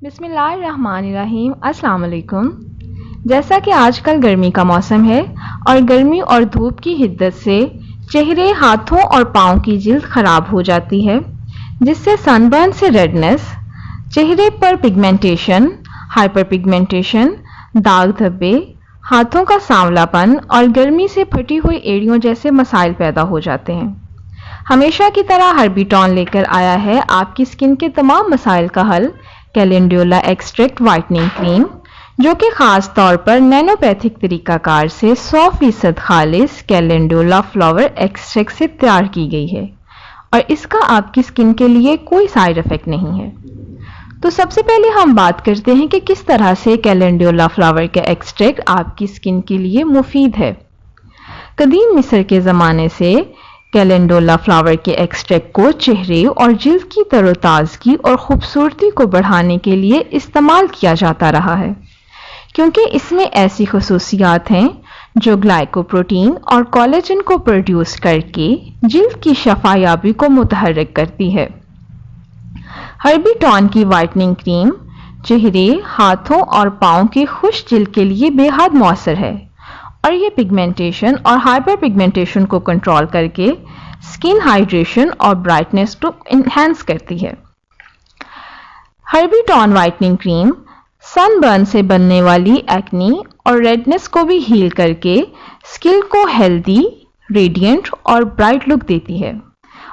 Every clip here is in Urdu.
بسم اللہ الرحمن الرحیم۔ السلام علیکم۔ جیسا کہ آج کل گرمی کا موسم ہے اور گرمی اور دھوپ کی حدت سے چہرے، ہاتھوں اور پاؤں کی جلد خراب ہو جاتی ہے، جس سے سن برن سے ریڈنس، چہرے پر پگمنٹیشن، ہائپر پگمنٹیشن، داغ دھبے، ہاتھوں کا سانولا پن اور گرمی سے پھٹی ہوئی ایڑیوں جیسے مسائل پیدا ہو جاتے ہیں۔ ہمیشہ کی طرح ہربیٹون لے کر آیا ہے آپ کی سکن کے تمام مسائل کا حل، کیلنڈولا ایکسٹریکٹ وائٹننگ کریم، جو کہ خاص طور پر نینوپیتھک طریقہ کار سے 100% خالص کیلنڈولا فلاور ایکسٹریکٹ سے تیار کی گئی ہے اور اس کا آپ کی سکن کے لیے کوئی سائیڈ افیکٹ نہیں ہے۔ تو سب سے پہلے ہم بات کرتے ہیں کہ کس طرح سے کیلنڈولا فلاور کا ایکسٹریکٹ آپ کی سکن کے لیے مفید ہے۔ قدیم مصر کے زمانے سے کیلنڈولا فلاور کے ایکسٹریکٹ کو چہرے اور جلد کی تر و تازگی اور خوبصورتی کو بڑھانے کے لیے استعمال کیا جاتا رہا ہے، کیونکہ اس میں ایسی خصوصیات ہیں جو گلائکوپروٹین اور کولیجن کو پروڈیوس کر کے جلد کی شفا یابی کو متحرک کرتی ہے۔ ہربیٹون کی وائٹننگ کریم چہرے، ہاتھوں اور پاؤں کی خشک جلد کے لیے بے حد مؤثر ہے اور یہ پگمنٹیشن اور ہائپر پگمنٹیشن کو کنٹرول کر کے سکن ہائیڈریشن اور برائٹنس کو انہینس کرتی ہے۔ ہربیٹون وائٹننگ کریم سن برن سے بننے والی ایکنی اور ریڈنس کو بھی ہیل کر کے سکن کو ہیلدی، ریڈینٹ اور برائٹ لک دیتی ہے،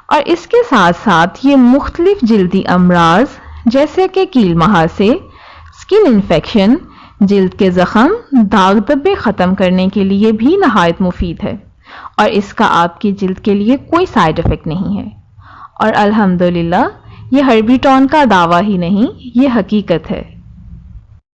اور اس کے ساتھ ساتھ یہ مختلف جلدی امراض جیسے کہ کیل مہاسے، سکن انفیکشن، جلد کے زخم، داغ دھبے ختم کرنے کے لیے بھی نہایت مفید ہے، اور اس کا آپ کی جلد کے لیے کوئی سائیڈ افیکٹ نہیں ہے۔ اور الحمدللہ یہ ہربیٹون کا دعویٰ ہی نہیں، یہ حقیقت ہے۔